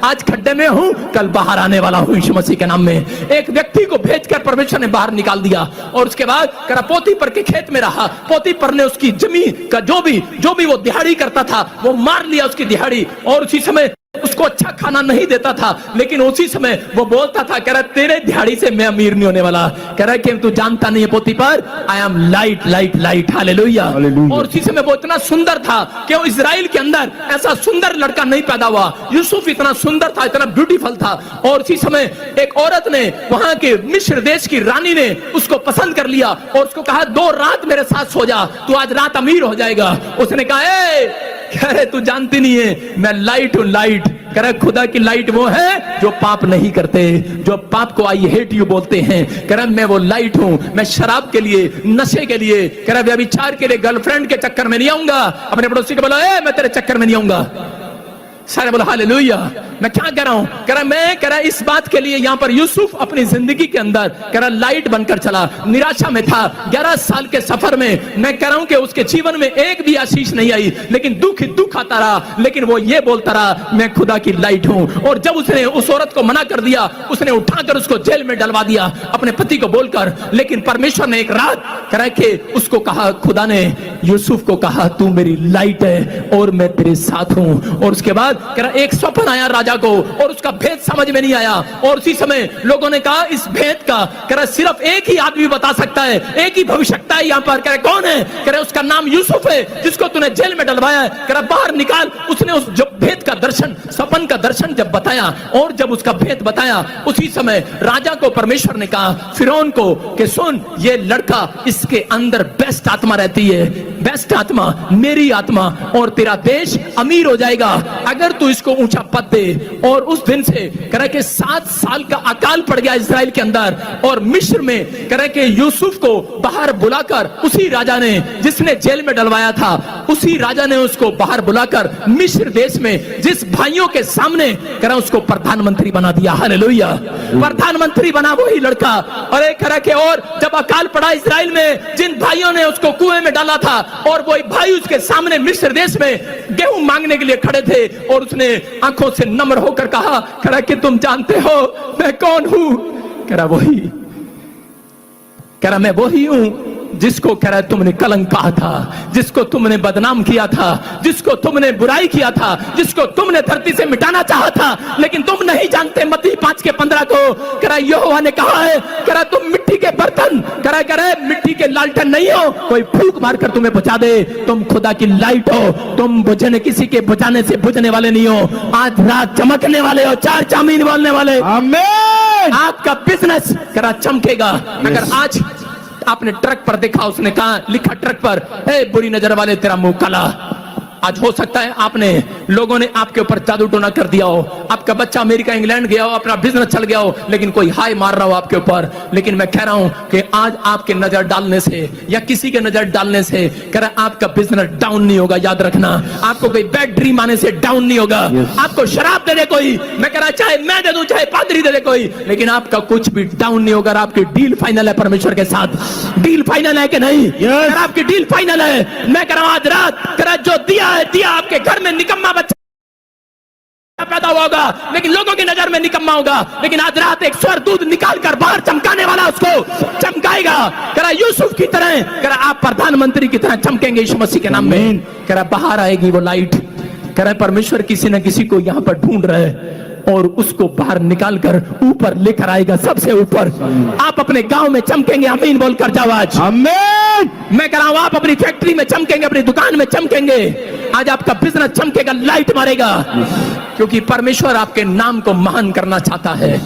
आज खड्डे में हूं, कल बाहर आने वाला हूं यीशु मसीह के नाम में। एक व्यक्ति को भेजकर परमेश्वर ने बाहर निकाल दिया और उसके बाद करा पोतीपर के खेत में रहा। पोतीपर ने उसकी जमीन का जो भी वो दिहाड़ी करता था वो मार लिया उसकी दिहाड़ी, और उसी समय उसको अच्छा खाना नहीं देता था, लेकिन उसी समय वो बोलता था, कह रहा तेरे दिहाड़ी से मैं अमीर नहीं होने वाला। कह रहा कि तू जानता नहीं है Potiphar, I am light light light, hallelujah. और उसी समय वो इतना सुंदर था कि वो इजराइल के अंदर ऐसा सुंदर लड़का नहीं पैदा हुआ। यूसुफ इतना सुंदर था, इतना ब्यूटीफुल था। और उसी समय एक औरत ने, वहां के मिस्र देश की रानी ने उसको पसंद कर लिया और उसको कहा 2 रात मेरे साथ सो जा, तू आज रात अमीर हो जाएगा। उसने कहा कह रहे तू जानती नहीं है मैं लाइट हूं, लाइट। कह रहे खुदा की लाइट वो है जो पाप नहीं करते, जो पाप को आई हेट यू बोलते हैं। कह रहे मैं वो लाइट हूं, मैं शराब के लिए, नशे के लिए, कह रहे व्यभिचार के लिए, गर्लफ्रेंड के चक्कर में नहीं आऊंगा। अपने पड़ोसी को बोलो मैं तेरे चक्कर में नहीं आऊंगा। सारे बोलो हालेलुया। मैं क्या कह रहा हूं, कह रहा मैं, कह रहा इस बात के लिए यहां पर यूसुफ अपनी जिंदगी के अंदर कह रहा लाइट बनकर चला। निराशा में था 11 साल के सफर में। मैं कह रहा हूं कि उसके जीवन में एक भी आशीष नहीं आई, लेकिन दुख ही दुख आता रहा, लेकिन वो ये बोलता रहा मैं खुदा की लाइट हूं। और जब उसने उस औरत को मना कर दिया, उसने उठाकर उसको जेल में डलवा दिया अपने पति को बोलकर। लेकिन परमेश्वर ने एक रात कह रहा कि उसको कहा, खुदा ने यूसुफ को कहा तू मेरी लाइट है और मैं तेरे साथ हूं। और उसके बाद कह रहा एक स्वप्न आया राजा को और उसका भेद समझ में नहीं आया। और उसी समय लोगों ने कहा इस भेद का कह रहा सिर्फ एक ही आदमी बता सकता है, एक ही भविष्यता है यहाँ पर। कह रहा कौन है, कह रहा उसका नाम यूसुफ है जिसको तूने जेल में डलवाया है। कह रहा बाहर निकाल। उसने उस जो भेद का दर्शन, सपन का दर्शन जब बताया और जब उसका भेद बताया, उसी समय राजा को परमेश्वर ने कहा फिरौन को कि सुन ये लड़का, इसके अंदर बेस्ट आत्मा रहती है, बेस्ट आत्मा मेरी आत्मा, और तेरा देश अमीर हो जाएगा अगर तू इसको ऊंचा पद दे। और उस दिन से कह रहा कि 7 साल का अकाल पड़ गया इजराइल के अंदर। और मिस्र में कह रहा कि यूसुफ को बाहर बुलाकर उसी राजा ने, जिसने जेल में डलवाया था, उसी राजा ने उसको बाहर बुलाकर मिस्र देश में जिस भाइयों के सामने कह रहा उसको प्रधानमंत्री बना दिया। हालेलुया। प्रधानमंत्री बना वही लड़का। और एक कह रहा कि और जब अकाल पड़ा इजराइल में, जिन भाइयों ने उसको कुएं में डाला था और वही भाई उसके सामने मिस्र देश में गेहूं मांगने के लिए खड़े थे, और उसने आंखों से नम्र होकर कहा, कह रहा कि तुम जानते हो मैं कौन हूं। कह रहा वही, कह रहा मैं वही हूं जिसको कह रहा तुमने कलंक कहा था, जिसको तुमने बदनाम किया था, जिसको तुमने बुराई किया था, जिसको तुमने धरती से मिटाना चाहा था, लेकिन तुम नहीं जानते। मत्ती 5:15 को कह रहा यहोवा ने कहा है, कह रहा तुम मिट्टी के बर्तन, कह रहा मिट्टी के लालटेन नहीं हो कोई फूंक मारकर तुम्हें बुझा दे। तुम खुदा की लाइट हो, तुम बुझने, किसी के बुझाने से बुझने वाले नहीं हो। आज रात चमकने वाले हो, 4 चामीन बोलने वाले। आमीन। आपका बिजनेस कह रहा चमकेगा। अगर आज आपने ट्रक पर देखा, उसने कहा लिखा ट्रक पर, ए बुरी नजर वाले तेरा मुंह काला। आज हो सकता है आपने, लोगों ने आपके ऊपर जादू टोना कर दिया हो, आपका बच्चा अमेरिका इंग्लैंड गया हो, अपना बिजनेस चल गया हो, लेकिन कोई हाय मार रहा हो आपके ऊपर। लेकिन मैं कह रहा हूं कि आज आपके नजर डालने से या किसी के नजर डालने से कह रहा आपका बिजनेस डाउन नहीं होगा। याद रखना, आपको कोई बैड ड्रीम आने से डाउन नहीं होगा। आपको शराब दे दे कोई, मैं कह रहा चाहे मैं दे दूं, चाहे पादरी दे दे कोई, लेकिन आपका कुछ भी डाउन नहीं होगा। आपकी डील फाइनल है परमेश्वर के साथ। डील फाइनल है कि नहीं? अगर आपकी डील फाइनल है, मैं कह रहा हूं आज रात कह रहा जो दिया आपके घर में निकम्मा बच्चा पैदा होगा, लेकिन लोगों की नजर में निकम्मा होगा। लेकिन आज रात एक स्वर्गदूत निकाल कर बाहर चमकाने वाला उसको चमकाएगा। कह रहा यूसुफ की तरह, कह रहा आप प्रधानमंत्री की तरह चमकेंगे यीशु मसीह के नाम में। कह रहा बाहर आएगी वो लाइट। कह रहा परमेश्वर किसी न किसी को यहां पर ढूंढ रहे और उसको बाहर निकाल कर ऊपर लेकर आएगा, सबसे ऊपर। आप अपने गांव में चमकेंगे, आमीन बोलकर जाओ आज। आमीन। मैं कह रहा हूं आप अपनी फैक्ट्री में चमकेंगे, अपनी दुकान में चमकेंगे। आज आपका बिजनेस चमकेगा, लाइट मारेगा, क्योंकि परमेश्वर आपके नाम को महान करना चाहता है।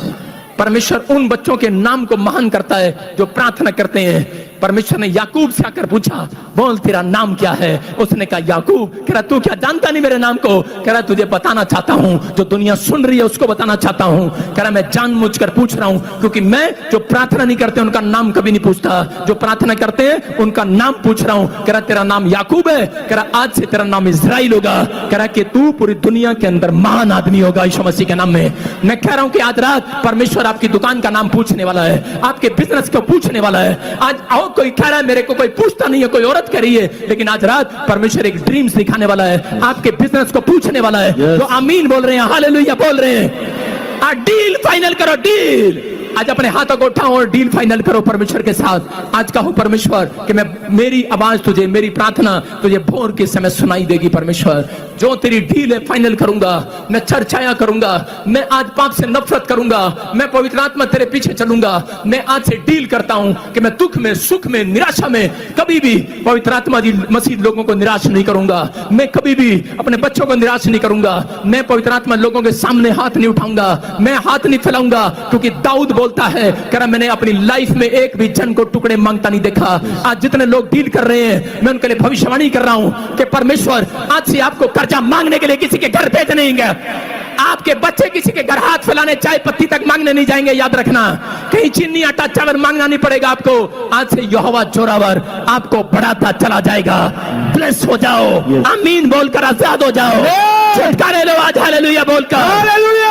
परमेश्वर उन बच्चों के नाम को महान करता है जो प्रार्थना करते हैं। परमेश्वर ने याकूब से आकर पूछा, बोल तेरा नाम क्या है? उसने कहा याकूब। कह रहा तू क्या जानता नहीं मेरे नाम को? कह रहा तुझे बताना चाहता हूं, जो दुनिया सुन रही है उसको बताना चाहता हूं। कह रहा मैं जानबूझकर पूछ रहा हूं, क्योंकि मैं जो प्रार्थना नहीं करते उनका नाम कभी नहीं पूछता, जो प्रार्थना करते हैं उनका नाम पूछ रहा हूं। कह रहा तेरा नाम याकूब है। कह रहा आज से तेरा नाम इजराइल होगा। कह रहा कि तू पूरी दुनिया के अंदर महान आदमी होगा यीशु मसीह के नाम में। मैं कह रहा हूं कि आज रात परमेश्वर आपकी दुकान का नाम पूछने वाला है, आपके बिजनेस को पूछने वाला है। आज आओ कोई कह रहा है मेरे को कोई पूछता नहीं है, कोई औरत कह रही है, लेकिन आज रात परमेश्वर एक ड्रीम्स दिखाने वाला है, आपके बिजनेस को पूछने वाला है। तो आमीन बोल रहे हैं, हालेलुया बोल रहे हैं। डील फाइनल करो, डील। आज अपने हाथों को उठाओ और डील फाइनल करो परमेश्वर के साथ। आज कहूं परमेश्वर कि मैं, मेरी आवाज तुझे, मेरी प्रार्थना तुझे भोर के समय सुनाई देगी। परमेश्वर जो तेरी डील है फाइनल करूंगा, मैं चर्चाया करूंगा, मैं आज पाप से नफरत करूंगा, मैं पवित्र आत्मा तेरे पीछे चलूंगा। मैं आज से डील करता हूं कि मैं दुख में, सुख में, निराशा में कभी भी पवित्र आत्मा जी मसीह लोगों को निराश नहीं करूंगा। मैं कभी भी अपने बच्चों को निराश नहीं करूंगा। मैं पवित्र आत्मा लोगों के सामने हाथ नहीं उठाऊंगा, मैं हाथ नहीं फैलाऊंगा, क्योंकि दाऊद बोलता है, कह रहा मैंने अपनी लाइफ में एक भी जन को टुकड़े मांगता नहीं देखा। आज जितने लोग डील कर रहे हैं, मैं उनके लिए भविष्यवाणी कर रहा हूं कि परमेश्वर आज से आपको कर्जा मांगने के लिए किसी के घर भेज नहीं गया। आपके बच्चे किसी के घर हाथ फैलाने, चाय पत्ती तक मांगने नहीं जाएंगे। याद रखना, कहीं चीनी आटा चावल मांगना नहीं पड़ेगा आपको। आज से यहोवा जोरावर आपको बढ़ाता चला जाएगा। ब्लेस हो जाओ, आमीन बोलकर आजाद हो जाओ, छुटकारे लो आज, हालेलुया बोलकर।